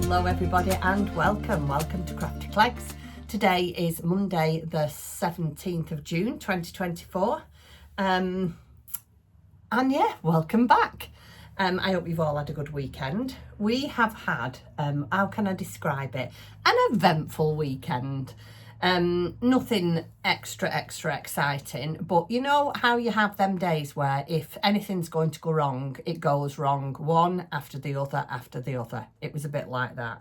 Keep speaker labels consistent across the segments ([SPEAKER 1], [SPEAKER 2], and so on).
[SPEAKER 1] Hello everybody and welcome to Crafty Clegs. Today is Monday the 17th of June 2024 and yeah, welcome back. I hope you've all had a good weekend. We have had, how can I describe it, an eventful weekend. Nothing extra exciting, but you know how you have them days where if anything's going to go wrong, it goes wrong one after the other. It was a bit like that.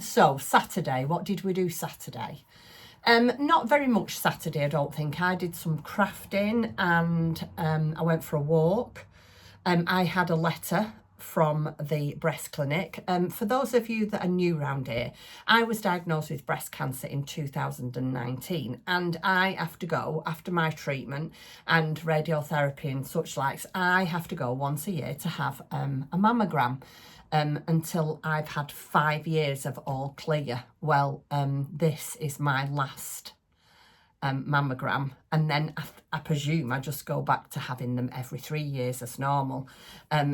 [SPEAKER 1] So Saturday, what did we do Saturday? Not very much Saturday, I don't think. I did some crafting and I went for a walk. I had a letter from the breast clinic. For those of you that are new around here, I was diagnosed with breast cancer in 2019 and I have to go, after my treatment and radiotherapy and such likes, I have to go once a year to have a mammogram until I've had 5 years of all clear. Well, this is my last mammogram, and then I presume I just go back to having them every 3 years as normal.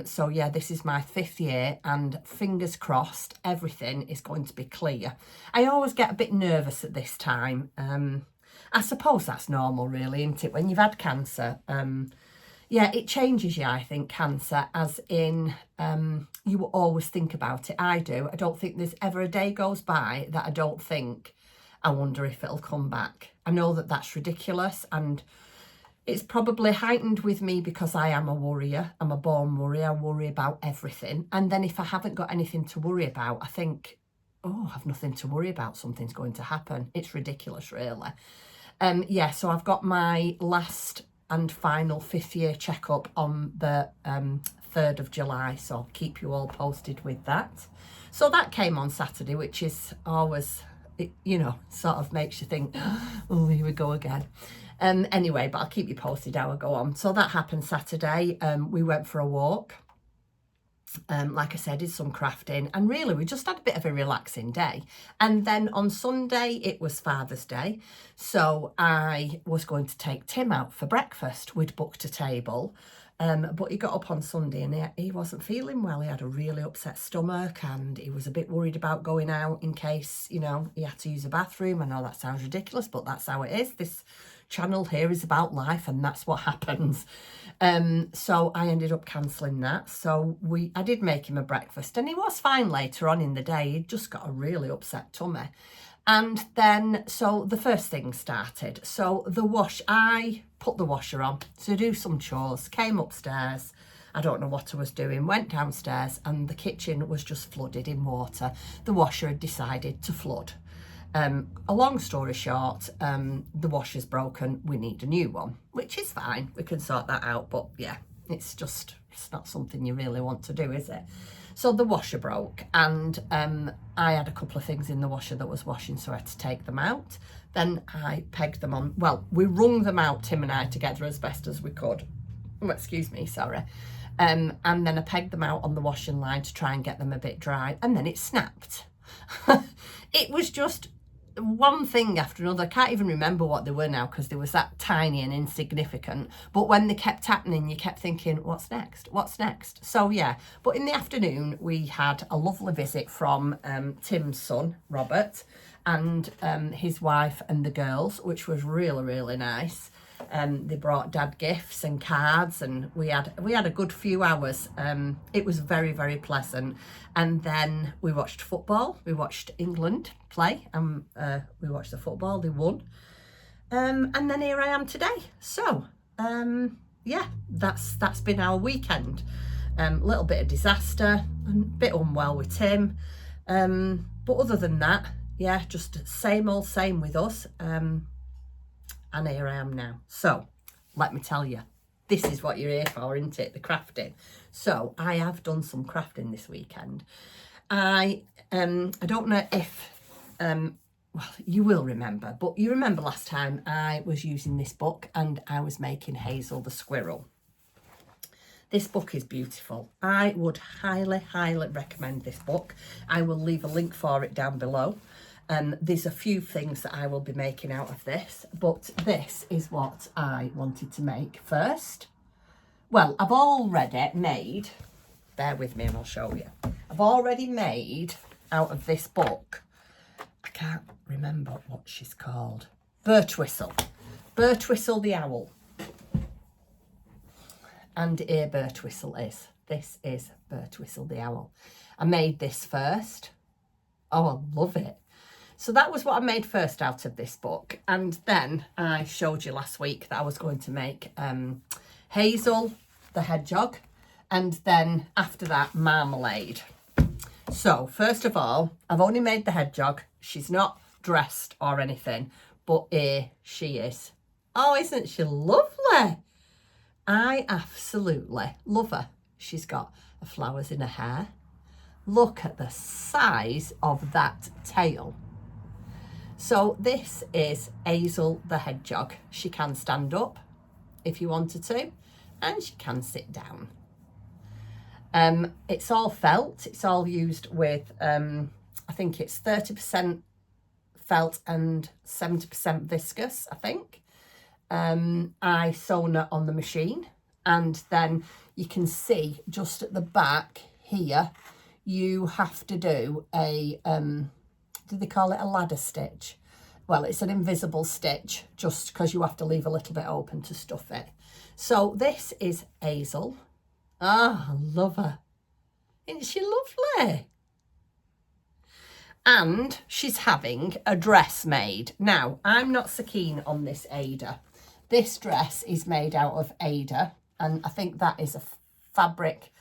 [SPEAKER 1] So yeah, this is my 5th year and fingers crossed everything is going to be clear. I always get a bit nervous at this time. I suppose that's normal really, isn't it, when you've had cancer? Yeah, it changes you, I think, cancer, as in you will always think about it. I do. I don't think there's ever a day goes by that I don't think, I wonder if it'll come back. I know that that's ridiculous and it's probably heightened with me because I am a worrier. I'm a born worrier. I worry about everything. And then if I haven't got anything to worry about, I think, oh, I've nothing to worry about. Something's going to happen. It's ridiculous, really. Yeah, so I've got my last and final 5th year checkup on the 3rd of July. So I'll keep you all posted with that. So that came on Saturday, which is always, it, you know, sort of makes you think, oh, here we go again. Anyway, but I'll keep you posted how I go on. So that happened Saturday. We went for a walk. Like I said, did some crafting, and really we just had a bit of a relaxing day. And then on Sunday it was Father's Day, so I was going to take Tim out for breakfast. We'd booked a table. But he got up on Sunday and he wasn't feeling well. He had a really upset stomach and he was a bit worried about going out in case, you know, he had to use a bathroom. I know that sounds ridiculous, but that's how it is. This channel here is about life and that's what happens. So I ended up cancelling that. So I did make him a breakfast and he was fine later on in the day. He'd just got a really upset tummy. And then, so the first thing started. So I put the washer on to do some chores, came upstairs. I don't know what I was doing, went downstairs and the kitchen was just flooded in water. The washer had decided to flood. A long story short, the washer's broken. We need a new one, which is fine. We can sort that out. But yeah, it's not something you really want to do, is it? So the washer broke and I had a couple of things in the washer that was washing, so I had to take them out. Then I pegged them on, well, we wrung them out, Tim and I, together as best as we could. Oh, excuse me, sorry. And then I pegged them out on the washing line to try and get them a bit dry, and then it snapped. It was just one thing after another. I can't even remember what they were now because they was that tiny and insignificant, but when they kept happening you kept thinking, what's next? So yeah, but in the afternoon we had a lovely visit from Tim's son Robert and his wife and the girls, which was really nice. They brought dad gifts and cards and we had a good few hours. It was very pleasant. And then we watched football. We watched England play and we watched the football. They won. And then here I am today. So yeah, that's been our weekend. Little bit of disaster, a bit unwell with Tim. But other than that, yeah, just same old same with us. And here I am now. So let me tell you, this is what you're here for, isn't it? The crafting. So I have done some crafting this weekend. I don't know if well, you will remember, but you remember last time I was using this book and I was making Hazel the squirrel. This book is beautiful. I would highly recommend this book. I will leave a link for it down below. There's a few things that I will be making out of this, but this is what I wanted to make first. Well, I've already made, bear with me and I'll show you. I've already made out of this book, I can't remember what she's called, Birtwistle the owl. And here Birtwistle is. This is Birtwistle the owl. I made this first. Oh, I love it. So that was what I made first out of this book. And then I showed you last week that I was going to make Hazel the hedgehog. And then after that, marmalade. So first of all, I've only made the hedgehog. She's not dressed or anything, but here she is. Oh, isn't she lovely? I absolutely love her. She's got the flowers in her hair. Look at the size of that tail. So this is Hazel the hedgehog. She can stand up if you wanted to, and she can sit down. It's all felt. It's all used with, I think it's 30% felt and 70% viscous, I think. I sewn it on the machine, and then you can see just at the back here, you have to do a, do they call it a ladder stitch? Well, it's an invisible stitch just because you have to leave a little bit open to stuff it. So this is Hazel. Ah, I love her. Isn't she lovely? And she's having a dress made. Now, I'm not so keen on this Ada. This dress is made out of Ada, and I think that is a fabric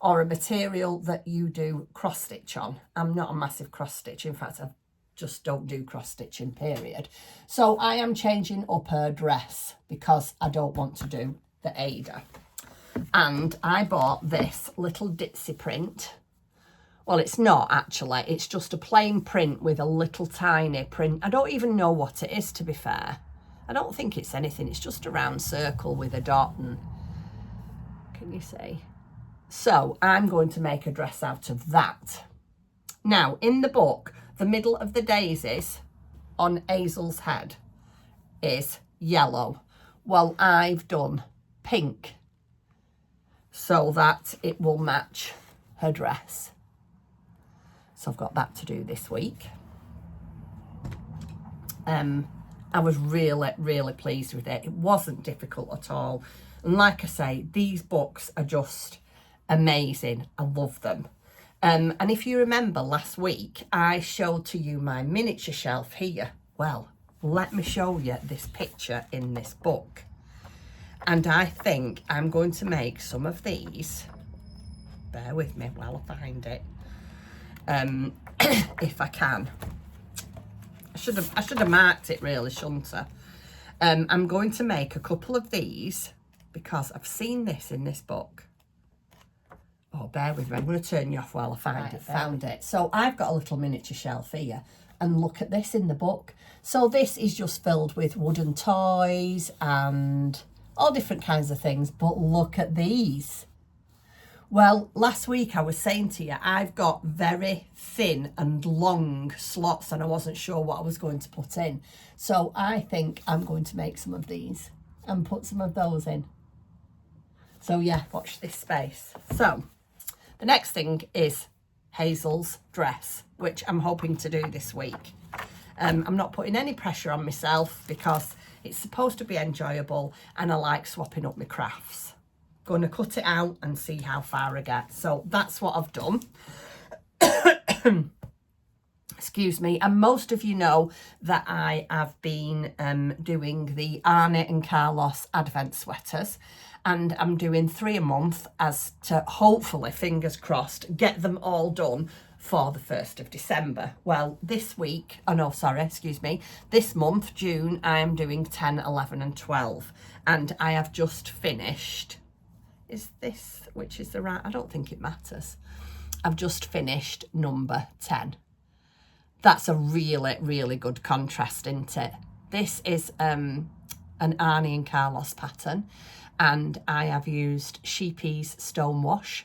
[SPEAKER 1] or a material that you do cross stitch on. I'm not a massive cross stitch. In fact, I just don't do cross stitching, period. So I am changing up her dress because I don't want to do the Ada. And I bought this little ditzy print. Well, it's not actually. It's just a plain print with a little tiny print. I don't even know what it is, to be fair. I don't think it's anything. It's just a round circle with a dot. And can you see? So I'm going to make a dress out of that. Now, in the book, the middle of the daisies on Hazel's head is yellow. Well, I've done pink so that it will match her dress. So I've got that to do this week. I was really, really pleased with it. It wasn't difficult at all. And like I say, these books are just amazing. I love them. And if you remember last week, I showed to you my miniature shelf here. Well, let me show you this picture in this book. And I think I'm going to make some of these. Bear with me while I find it. If I can. I should have marked it really, shouldn't I? I'm going to make a couple of these because I've seen this in this book. Oh, bear with me. I'm going to turn you off while I found it. So I've got a little miniature shelf here, and look at this in the book. So this is just filled with wooden toys and all different kinds of things. But look at these. Well, last week I was saying to you, I've got very thin and long slots and I wasn't sure what I was going to put in. So I think I'm going to make some of these and put some of those in. So yeah, watch this space. So the next thing is Hazel's dress, which I'm hoping to do this week. I'm not putting any pressure on myself because it's supposed to be enjoyable and I like swapping up my crafts. Going to cut it out and see how far I get. So that's what I've done. Excuse me. And most of you know that I have been doing the Arnie and Carlos Advent sweaters. And I'm doing 3 a month as to hopefully, fingers crossed, get them all done for the 1st of December. Well, this month, June, I am doing 10, 11 and 12. And I have just finished, is this, which is the right, I don't think it matters. I've just finished number 10. That's a really, really good contrast, isn't it? This is an Arnie and Carlos pattern. And I have used Sheepy's Stonewash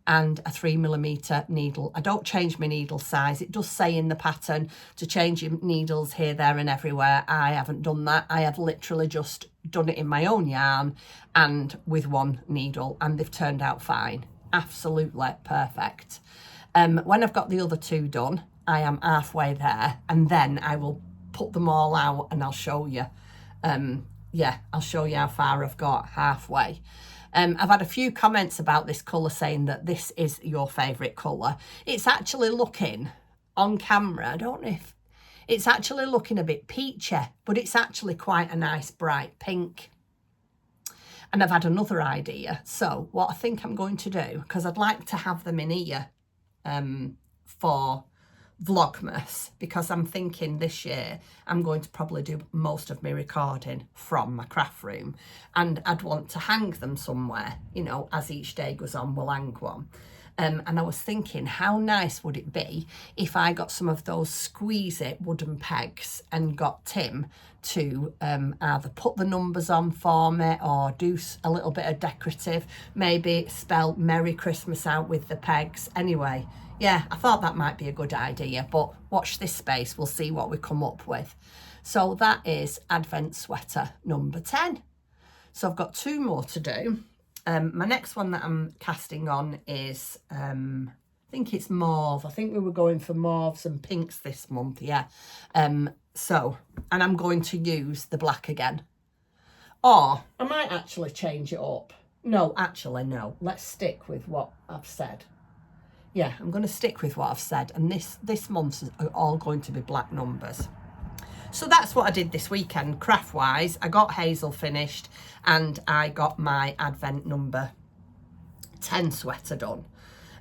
[SPEAKER 1] and a 3mm needle. I don't change my needle size. It does say in the pattern to change your needles here, there and everywhere. I haven't done that. I have literally just done it in my own yarn and with one needle, and they've turned out fine. Absolutely perfect. When I've got the other two done, I am halfway there, and then I will put them all out and I'll show you. Yeah, I'll show you how far I've got halfway. I've had a few comments about this colour saying that this is your favourite colour. It's actually looking on camera, I don't know if it's actually looking a bit peachy, but it's actually quite a nice bright pink. And I've had another idea. So what I think I'm going to do, because I'd like to have them in here for Vlogmas, because I'm thinking this year I'm going to probably do most of my recording from my craft room, and I'd want to hang them somewhere, you know, as each day goes on we'll hang one. And I was thinking, how nice would it be if I got some of those squeeze it wooden pegs and got Tim to either put the numbers on for me or do a little bit of decorative, maybe spell Merry Christmas out with the pegs. Anyway, yeah, I thought that might be a good idea, but watch this space, we'll see what we come up with. So that is Advent Sweater number 10. So I've got 2 more to do. My next one that I'm casting on is, I think it's mauve. I think we were going for mauves and pinks this month, yeah. And I'm going to use the black again. Or I might actually change it up. No, actually, no. Let's stick with what I've said. Yeah, I'm going to stick with what I've said. And this month are all going to be black numbers. So that's what I did this weekend, craft-wise. I got Hazel finished and I got my Advent number 10 sweater done.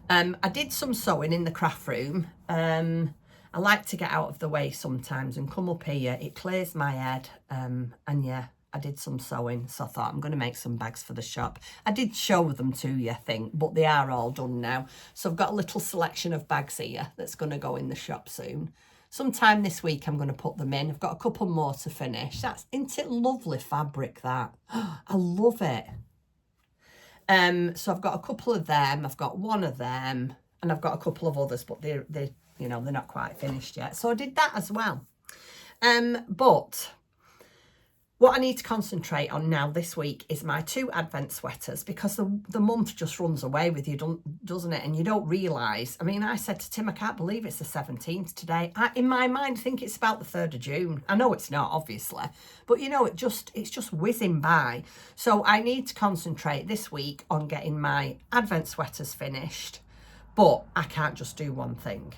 [SPEAKER 1] I did some sewing in the craft room. I like to get out of the way sometimes and come up here. It clears my head. And yeah, I did some sewing. So I thought I'm going to make some bags for the shop. I did show them to you, I think, but they are all done now. So I've got a little selection of bags here that's going to go in the shop soon. Sometime this week I'm going to put them in. I've got a couple more to finish. Isn't it lovely fabric, that? I love it. So I've got a couple of them. I've got one of them. And I've got a couple of others, but they're not quite finished yet. So I did that as well. But what I need to concentrate on now this week is my 2 Advent sweaters, because the month just runs away with you, doesn't it? And you don't realise. I mean, I said to Tim, I can't believe it's the 17th today. In my mind, I think it's about the 3rd of June. I know it's not, obviously. But, you know, it's just whizzing by. So I need to concentrate this week on getting my Advent sweaters finished. But I can't just do one thing.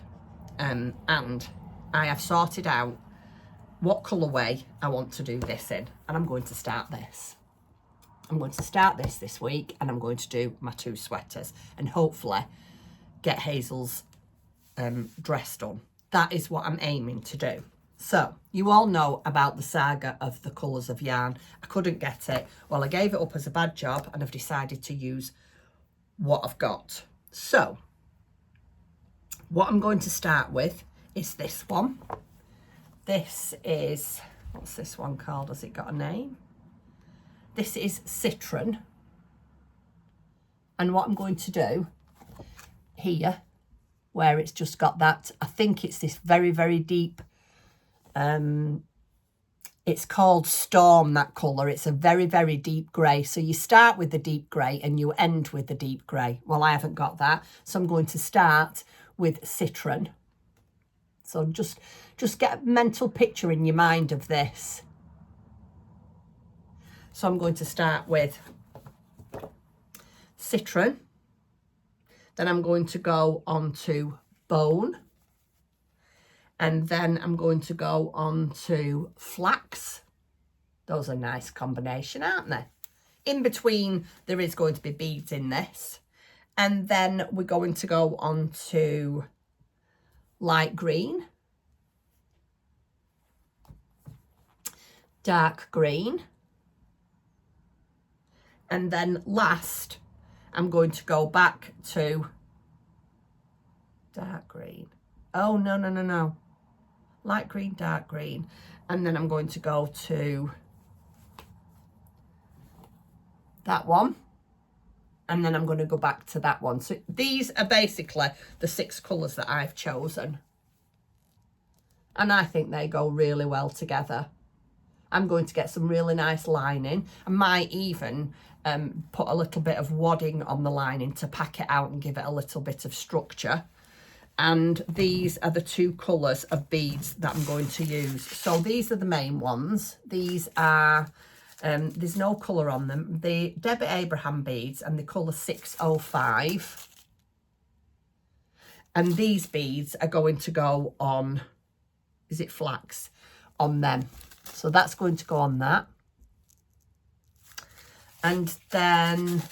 [SPEAKER 1] And I have sorted out what colourway I want to do this in, and I'm going to start this. I'm going to start this week, and I'm going to do my 2 sweaters and hopefully get Hazel's dress done. That is what I'm aiming to do. So you all know about the saga of the colours of yarn. I couldn't get it. Well, I gave it up as a bad job and I've decided to use what I've got. So what I'm going to start with is this one. This is, what's this one called? Has it got a name? This is Citron. And what I'm going to do here, where it's just got that, I think it's this very, very deep, it's called Storm, that colour. It's a very, very deep grey. So you start with the deep grey and you end with the deep grey. Well, I haven't got that. So I'm going to start with Citron. So just get a mental picture in your mind of this. So I'm going to start with Citron. Then I'm going to go on to Bone. And then I'm going to go on to Flax. Those are a nice combination, aren't they? In between, there is going to be beads in this. And then we're going to go on to Light Green, Dark Green, and then last I'm going to go back to Dark Green. Oh, no. Light Green, Dark Green, and then I'm going to go to that one, and then I'm going to go back to that one. So these are basically the 6 colours that I've chosen. And I think they go really well together. I'm going to get some really nice lining. I might even put a little bit of wadding on the lining to pack it out and give it a little bit of structure. And these are the two colours of beads that I'm going to use. So these are the main ones. These are, there's no colour on them. The Debbie Abraham beads, and the colour 605. And these beads are going to go on, is it flax? On them. So that's going to go on that. And then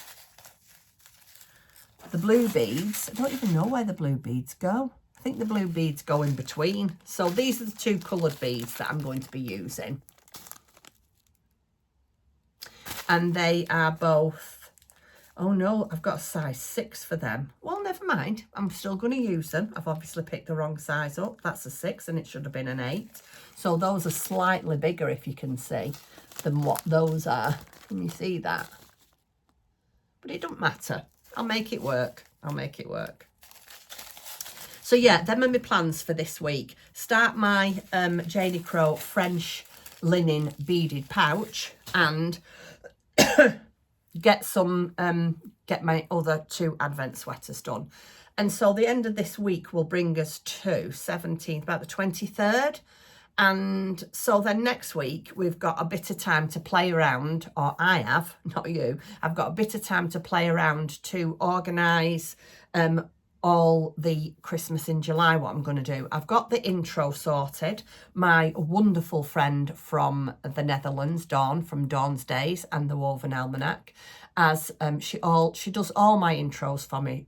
[SPEAKER 1] the blue beads, I don't even know where the blue beads go. I think the blue beads go in between. So these are the two coloured beads that I'm going to be using. And they are both, oh no, I've got a size 6 for them. Well, never mind. I'm still going to use them. I've obviously picked the wrong size up. That's a 6 and it should have been an 8. So those are slightly bigger, if you can see, than what those are. Can you see that? But it doesn't matter. I'll make it work. I'll make it work. So yeah, them are my plans for this week. Start my Janie Crow French linen beaded pouch and get my other 2 advent sweaters done. And so the end of this week will bring us to 17th, about the 23rd. And so then next week we've got a bit of time to play around, or I have, not you. I've got a bit of time to play around to organise all the Christmas in July, what I'm going to do. I've got the intro sorted. My wonderful friend from the Netherlands, Dawn, from Dawn's Days and the Woven Almanac, as she does all my intros for me,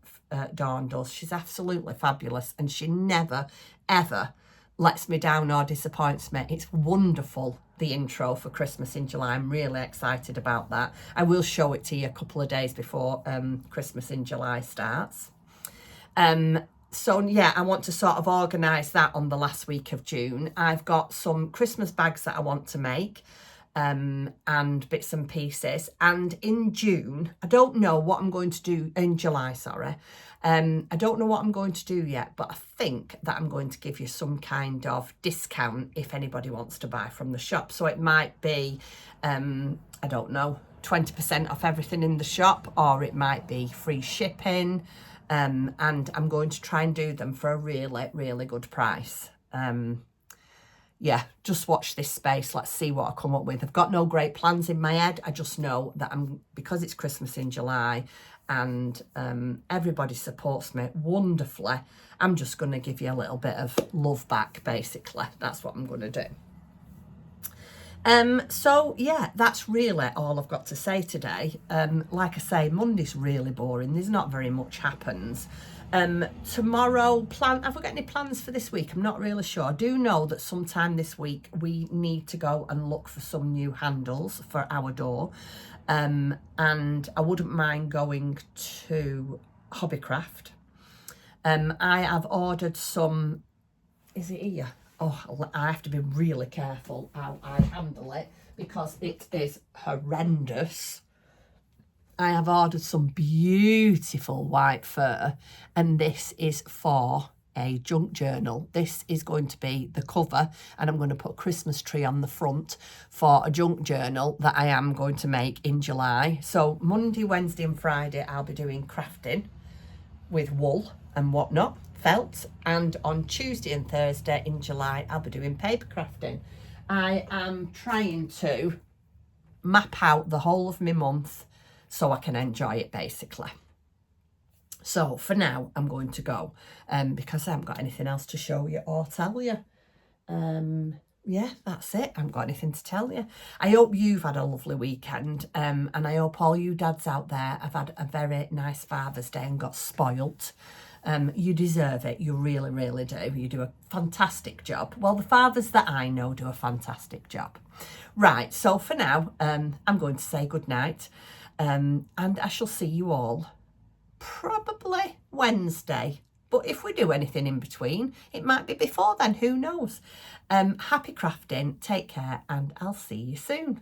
[SPEAKER 1] Dawn does. She's absolutely fabulous, and she never, ever lets me down or disappoints me. It's wonderful, the intro for Christmas in July. I'm really excited about that. I will show it to you a couple of days before Christmas in July starts. So yeah, I want to sort of organise that on the last week of June. I've got some Christmas bags that I want to make, and bits and pieces. And in June, I don't know what I'm going to do, in July, sorry. I don't know what I'm going to do yet, but I think that I'm going to give you some kind of discount if anybody wants to buy from the shop. So it might be, I don't know, 20% off everything in the shop, or it might be free shipping. And I'm going to try and do them for a really, really good price. Yeah, just watch this space. Let's see what I come up with. I've got no great plans in my head. I just know that because it's Christmas in July and everybody supports me wonderfully, I'm just going to give you a little bit of love back, basically. That's what I'm going to do. So yeah, that's really all I've got to say today. Like I say, Monday's really boring. There's not very much happens. Tomorrow, have we got any plans for this week? I'm not really sure. I do know that sometime this week we need to go and look for some new handles for our door. And I wouldn't mind going to Hobbycraft. I have ordered some, is it here? Oh, I have to be really careful how I handle it because it is horrendous. I have ordered some beautiful white fur, and this is for a junk journal. This is going to be the cover, and I'm going to put a Christmas tree on the front for a junk journal that I am going to make in July. So Monday, Wednesday and Friday I'll be doing crafting with wool and whatnot, felt, and on Tuesday and Thursday in July I'll be doing paper crafting. I am trying to map out the whole of my month so I can enjoy it, basically. So for now I'm going to go because I haven't got anything else to show you or tell you. Yeah, that's it. I haven't got anything to tell you. I hope you've had a lovely weekend, and I hope all you dads out there have had a very nice Father's Day and got spoilt. You deserve it. You really, really do. You do a fantastic job. Well, the fathers that I know do a fantastic job. Right, so for now, I'm going to say good night, and I shall see you all probably Wednesday. But if we do anything in between, it might be before then. Who knows? Happy crafting. Take care, and I'll see you soon.